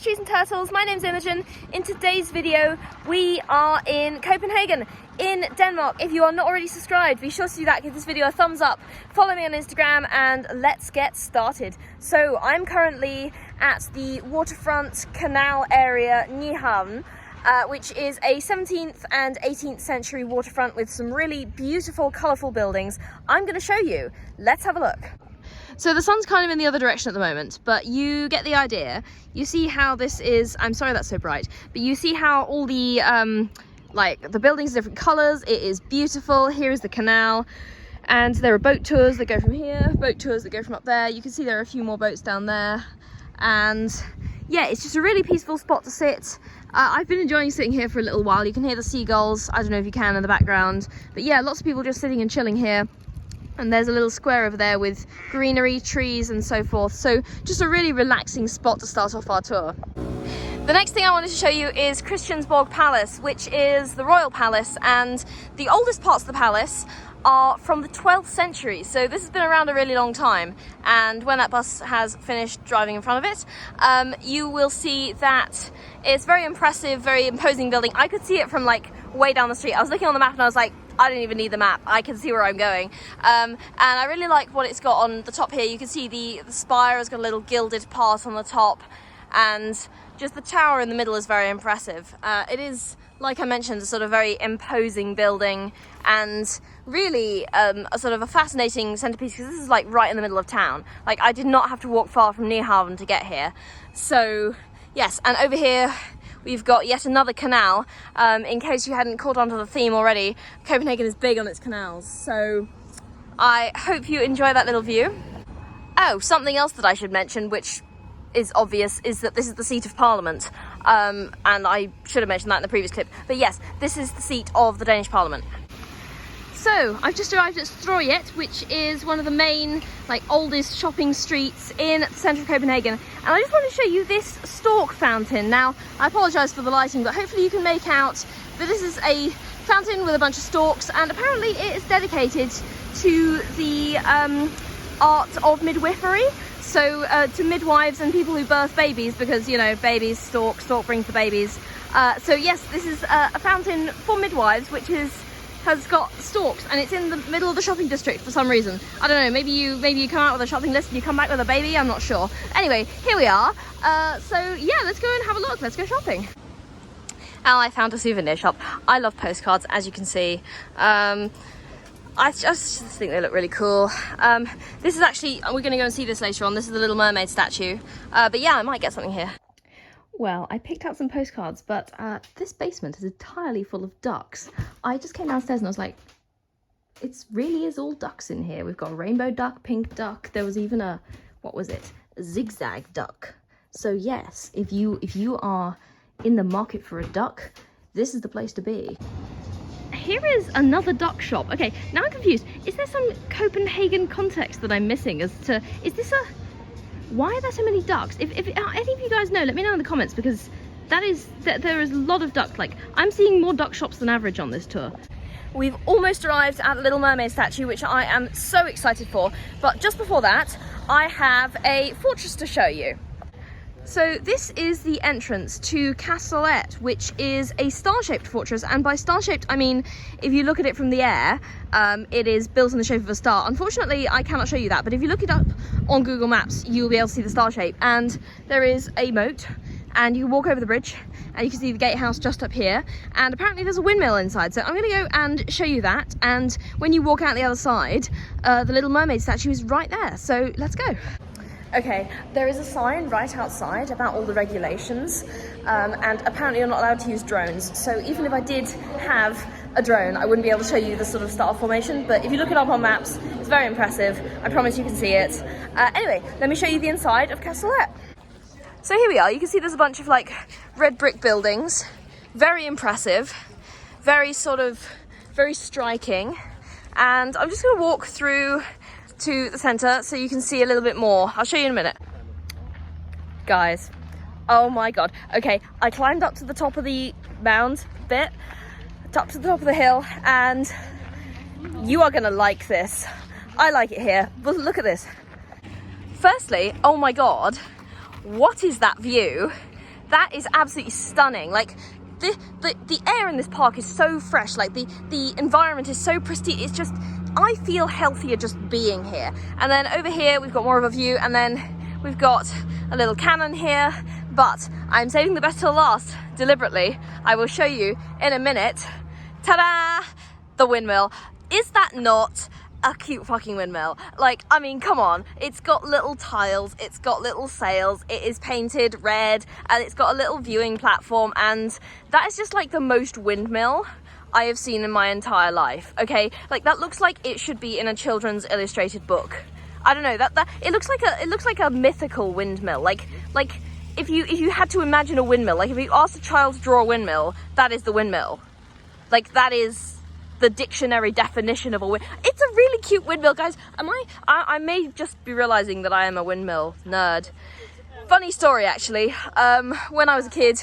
trees and turtles. My name's Imogen. In today's video, we are in Copenhagen, in Denmark. If you are not already subscribed, be sure to do that. Give this video a thumbs up, follow me on Instagram, and let's get started. So I'm currently at the waterfront canal area, Nyhavn, which is a 17th and 18th century waterfront with some really beautiful, colourful buildings. I'm going to show you. Let's have a look. So the sun's kind of in the other direction at the moment, but you get the idea. You see how this is, I'm sorry that's so bright, but you see how all the, like the buildings are different colours. It is beautiful. Here is the canal, and there are boat tours that go from here, boat tours that go from up there. You can see there are a few more boats down there, and yeah, it's just a really peaceful spot to sit. I've been enjoying sitting here for a little while. You can hear the seagulls, I don't know if you can, in the background, but yeah, lots of people just sitting and chilling here. And there's a little square over there with greenery, trees and so forth. So just a really relaxing spot to start off our tour. The next thing I wanted to show you is Christiansborg Palace, which is the royal palace, and the oldest parts of the palace are from the 12th century. So this has been around a really long time. And when that bus has finished driving in front of it, you will see that it's very impressive, very imposing building. I could see it from like way down the street. I was looking on the map and I was like, I don't even need the map, I can see where I'm going. And I really like what it's got on the top here. You can see the spire has got a little gilded part on the top, and just the tower in the middle is very impressive. It is, like I mentioned, a sort of very imposing building, and really a sort of a fascinating centerpiece, because this is like right in the middle of town. Like, I did not have to walk far from Nyhavn to get here. So yes, and over here we've got yet another canal. In case you hadn't caught on to the theme already, Copenhagen is big on its canals, so I hope you enjoy that little view. Oh, something else that I should mention, which is obvious, is that this is the seat of Parliament, and I should have mentioned that in the previous clip, but yes, this is the seat of the Danish Parliament. So I've just arrived at Strøget, which is one of the main, like, oldest shopping streets in the centre of Copenhagen, and I just want to show you this stork fountain. Now, I apologise for the lighting, but hopefully you can make out that this is a fountain with a bunch of storks, and apparently it is dedicated to the art of midwifery. So to midwives and people who birth babies, because, you know, babies, stork brings the babies. So yes, this is a fountain for midwives, which has got storks, and it's in the middle of the shopping district for some reason. I don't know, maybe you come out with a shopping list and you come back with a baby, I'm not sure. Anyway, here we are. So yeah, let's go and have a look, let's go shopping. And I found a souvenir shop. I love postcards, as you can see. I just think they look really cool. This is actually, we're gonna go and see this later on. This is the Little Mermaid statue. But yeah, I might get something here. Well, I picked out some postcards, but this basement is entirely full of ducks. I just came downstairs and I was like, it really is all ducks in here. We've got a rainbow duck, pink duck. There was even a, what was it? A zigzag duck. So yes, if you are in the market for a duck, this is the place to be. Here is another duck shop. Okay, now I'm confused. Is there some Copenhagen context that I'm missing as to, is this a, why are there so many ducks? If any of you guys know, let me know in the comments, because there is a lot of ducks. Like, I'm seeing more duck shops than average on this tour. We've almost arrived at the Little Mermaid statue, which I am so excited for. But just before that, I have a fortress to show you. So this is the entrance to Kastellet, which is a star-shaped fortress, and by star-shaped I mean, if you look at it from the air, it is built in the shape of a star. Unfortunately, I cannot show you that, but if you look it up on Google Maps, you'll be able to see the star shape. And there is a moat, and you can walk over the bridge, and you can see the gatehouse just up here, and apparently there's a windmill inside, so I'm going to go and show you that. And when you walk out the other side, the Little Mermaid statue is right there, so let's go. Okay, there is a sign right outside about all the regulations, and apparently you're not allowed to use drones. So even if I did have a drone, I wouldn't be able to show you the sort of star formation, but if you look it up on maps, it's very impressive. I promise you can see it. Anyway, let me show you the inside of Kastellet. So here we are. You can see there's a bunch of like red brick buildings. Very impressive, very striking. And I'm just gonna walk through to the center so you can see a little bit more. I'll show you in a minute. Guys, oh my god. Okay, I climbed up to the top of the mound bit, up to the top of the hill, and you are gonna like this. I like it here, but look at this. Firstly, oh my god, what is that view? That is absolutely stunning. Like, the air in this park is so fresh, like the environment is so pristine. It's just, I feel healthier just being here. And then over here we've got more of a view, and then we've got a little cannon here, but I'm saving the best till last, deliberately. I will show you in a minute. Ta-da! The windmill. Is that not a cute fucking windmill? Like, I mean, come on. It's got little tiles, it's got little sails, it is painted red, and it's got a little viewing platform, and that is just like the most windmill I have seen in my entire life, okay? Like, that looks like it should be in a children's illustrated book. I don't know, that it looks like a mythical windmill. Like if you had to imagine a windmill, like if you asked a child to draw a windmill, that is the windmill. Like, that is the dictionary definition of a windmill. It's a really cute windmill, guys. I may just be realizing that I am a windmill nerd. Funny story, actually. When I was a kid,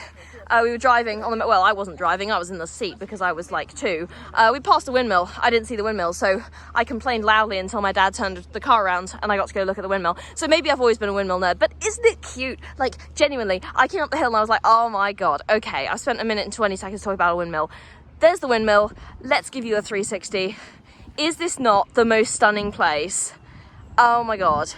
we were driving on the, well, I wasn't driving, I was in the seat because I was like 2. We passed a windmill. I didn't see the windmill, so I complained loudly until my dad turned the car around and I got to go look at the windmill. So maybe I've always been a windmill nerd, but isn't it cute? Like, genuinely, I came up the hill and I was like, oh my God, okay, I spent a minute and 20 seconds talking about a windmill. There's the windmill. Let's give you a 360. Is this not the most stunning place? Oh my God.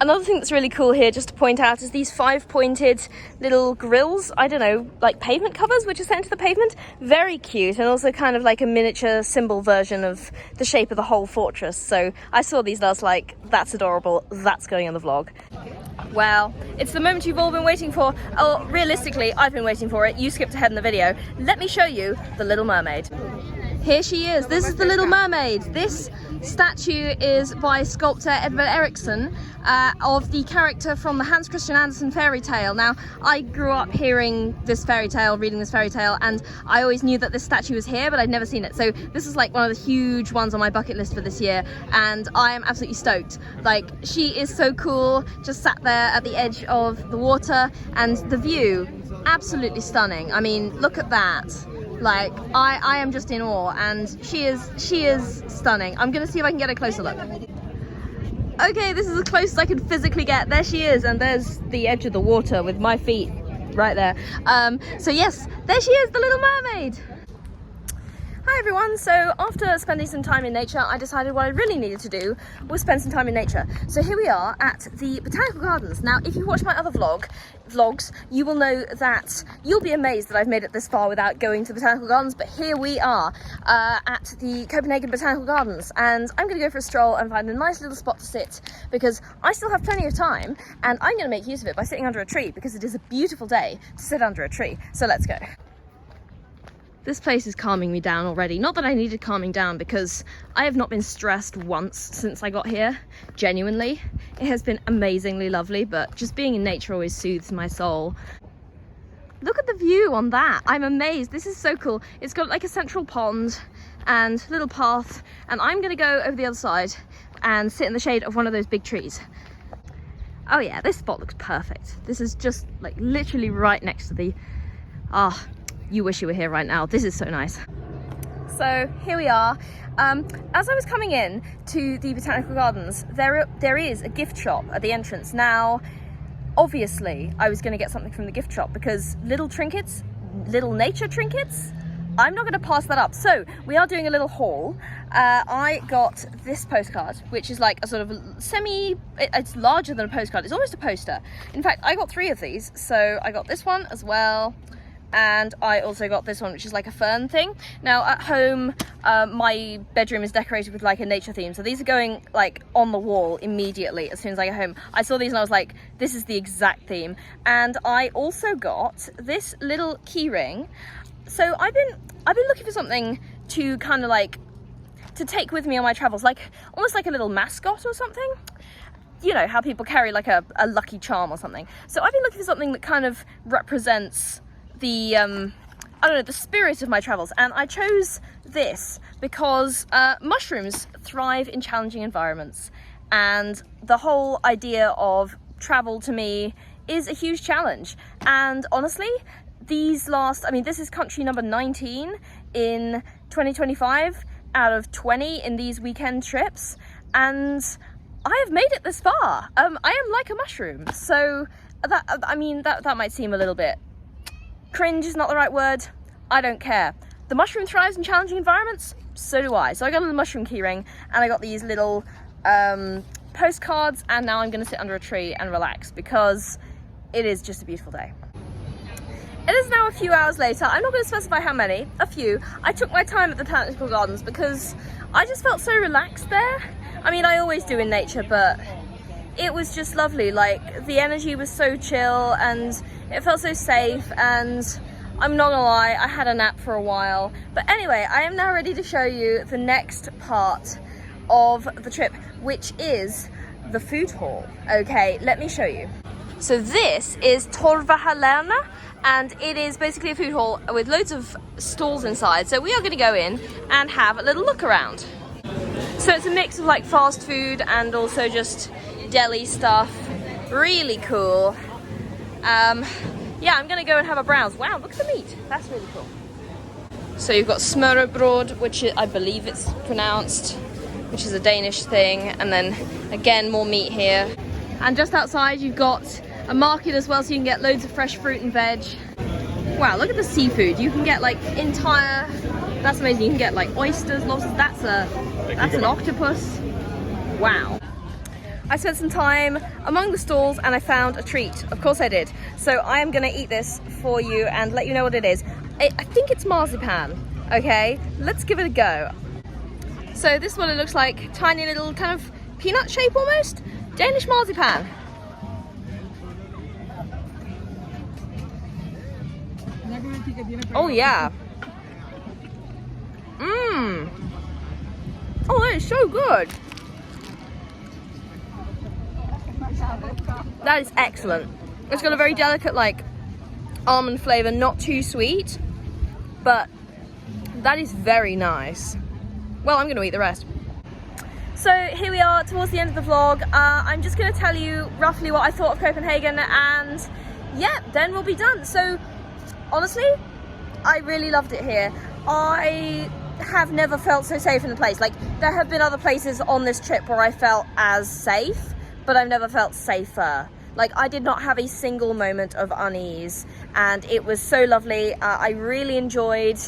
Another thing that's really cool here, just to point out, is these 5-pointed little grills. I don't know, like pavement covers, which are set into the pavement. Very cute, and also kind of like a miniature symbol version of the shape of the whole fortress. So I saw these and I was like, that's adorable. That's going on the vlog. Well, it's the moment you've all been waiting for. Oh, realistically, I've been waiting for it. You skipped ahead in the video. Let me show you the Little Mermaid. Here she is. This is the Little Mermaid. This statue is by sculptor Edvard Eriksson, of the character from the Hans Christian Andersen fairy tale. Now, I grew up hearing this fairy tale, reading this fairy tale, and I always knew that this statue was here, but I'd never seen it. So this is like one of the huge ones on my bucket list for this year, and I am absolutely stoked. Like, she is so cool, just sat there at the edge of the water, and the view, absolutely stunning. I mean, look at that. Like, I am just in awe, and she is stunning. I'm gonna see if I can get a closer look. Okay, this is as close as I can physically get. There she is, and there's the edge of the water with my feet right there. So yes, there she is, the Little Mermaid. Hi everyone, so after spending some time in nature, I decided what I really needed to do was spend some time in nature. So here we are at the Botanical Gardens. Now, if you watch my other vlogs, you will know that you'll be amazed that I've made it this far without going to the Botanical Gardens, but here we are at the Copenhagen Botanical Gardens, and I'm going to go for a stroll and find a nice little spot to sit, because I still have plenty of time, and I'm going to make use of it by sitting under a tree, because it is a beautiful day to sit under a tree. So let's go. This place is calming me down already. Not that I needed calming down, because I have not been stressed once since I got here, genuinely. It has been amazingly lovely, but just being in nature always soothes my soul. Look at the view on that. I'm amazed. This is so cool. It's got like a central pond and a little path, and I'm gonna go over the other side and sit in the shade of one of those big trees. Oh yeah, this spot looks perfect. This is just like literally right next to the, you wish you were here right now. This is so nice. So here we are. As I was coming in to the Botanical Gardens, there is a gift shop at the entrance. Now, obviously, I was going to get something from the gift shop, because little trinkets, little nature trinkets, I'm not going to pass that up. So we are doing a little haul. I got this postcard, which is like a sort of it's larger than a postcard. It's almost a poster. In fact, I got 3 of these. So I got this one as well. And I also got this one, which is like a fern thing. Now at home, my bedroom is decorated with like a nature theme. So these are going like on the wall immediately as soon as I get home. I saw these and I was like, this is the exact theme. And I also got this little key ring. So I've been looking for something to kind of like, to take with me on my travels, like almost like a little mascot or something. You know, how people carry like a lucky charm or something. So I've been looking for something that kind of represents the I don't know, the spirit of my travels, and I chose this because mushrooms thrive in challenging environments, and the whole idea of travel to me is a huge challenge. And honestly, this is country number 19 in 2025 out of 20 in these weekend trips, and I have made it this far. I am like a mushroom, so I mean, that might seem a little bit cringe is not the right word. I don't care. The mushroom thrives in challenging environments, so do I. So I got a little mushroom keyring, and I got these little postcards, and now I'm gonna sit under a tree and relax because it is just a beautiful day. It is now a few hours later. I'm not going to specify how many, a few. I took my time at the Botanical Gardens because I just felt so relaxed there. I mean, I always do in nature, but it was just lovely. Like, the energy was so chill and it felt so safe, and I'm not gonna lie, I had a nap for a while. But anyway, I am now ready to show you the next part of the trip, which is the food hall. Okay, let me show you. So this is Torvahallerna, and it is basically a food hall with loads of stalls inside. So we are going to go in and have a little look around. So it's a mix of like fast food and also just deli stuff. Really cool. Yeah, I'm going to go and have a browse. Wow, look at the meat. That's really cool. So you've got smørrebrød, which I believe it's pronounced, which is a Danish thing. And then again, more meat here. And just outside you've got a market as well, so you can get loads of fresh fruit and veg. Wow, look at the seafood. You can get like entire, that's amazing. You can get like oysters, lobsters. That's an octopus. Wow. I spent some time among the stalls and I found a treat. Of course I did. So I am gonna eat this for you and let you know what it is. I think it's marzipan. Okay, let's give it a go. So this is what it looks like. Tiny little kind of peanut shape almost. Danish marzipan. Oh yeah. Mmm. Oh, that is so good. That is excellent. It's got a very delicate like almond flavour, not too sweet, but that is very nice. Well, I'm going to eat the rest. So here we are towards the end of the vlog. I'm just going to tell you roughly what I thought of Copenhagen, and yeah, then we'll be done. So honestly, I really loved it here. I have never felt so safe in a place. Like, there have been other places on this trip where I felt as safe, but I've never felt safer. Like, I did not have a single moment of unease, and it was so lovely. I really enjoyed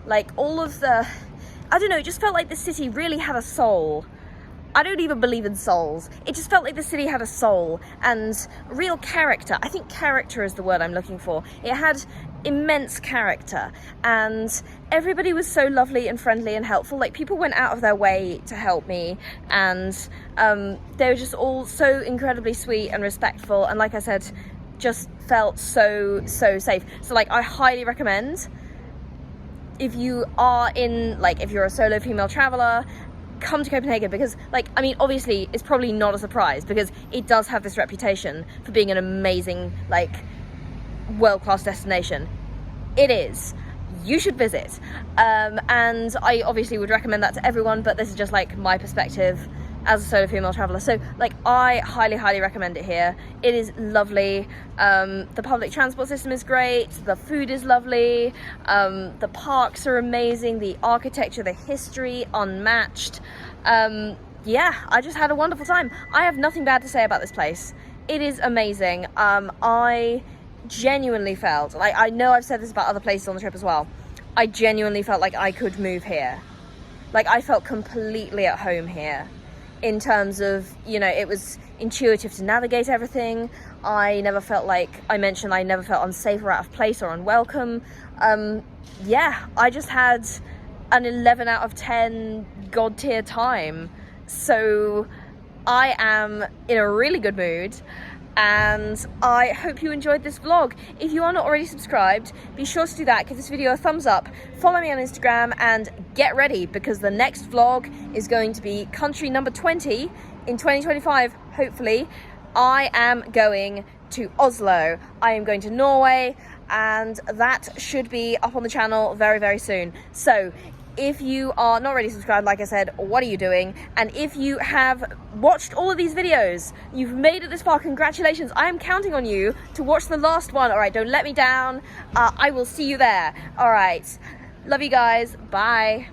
like all of the, I don't know, it just felt like the city really had a soul. I don't even believe in souls. It just felt like the city had a soul and real character. I think character is the word I'm looking for. It had immense character, and everybody was so lovely and friendly and helpful. Like, people went out of their way to help me, and they were just all so incredibly sweet and respectful, and like I said, just felt so safe. So like, I highly recommend, if you are in, like, if you're a solo female traveler, come to Copenhagen, because like, I mean, obviously it's probably not a surprise because it does have this reputation for being an amazing, like, world-class destination. It is. You should visit. And I obviously would recommend that to everyone, but this is just like my perspective as a solo female traveler. So like, I highly recommend it here. It is lovely. The public transport system is great. The food is lovely. The parks are amazing. The architecture, the history, unmatched. Yeah, I just had a wonderful time. I have nothing bad to say about this place. It is amazing. I genuinely felt, like, I know I've said this about other places on the trip as well, I genuinely felt like I could move here. Like, I felt completely at home here, in terms of, you know, it was intuitive to navigate everything. I never felt, like I mentioned, I never felt unsafe or out of place or unwelcome. Yeah, I just had an 11 out of 10 god tier time. So I am in a really good mood, and I hope you enjoyed this vlog. If you are not already subscribed, be sure to do that. Give this video a thumbs up, follow me on Instagram, and get ready, because the next vlog is going to be country number 20 in 2025, hopefully. I am going to Oslo. I am going to Norway, and that should be up on the channel very soon. So if you are not already subscribed, like I said, what are you doing? And if you have watched all of these videos, you've made it this far, congratulations. I am counting on you to watch the last one. All right, don't let me down. I will see you there. All right, love you guys. Bye.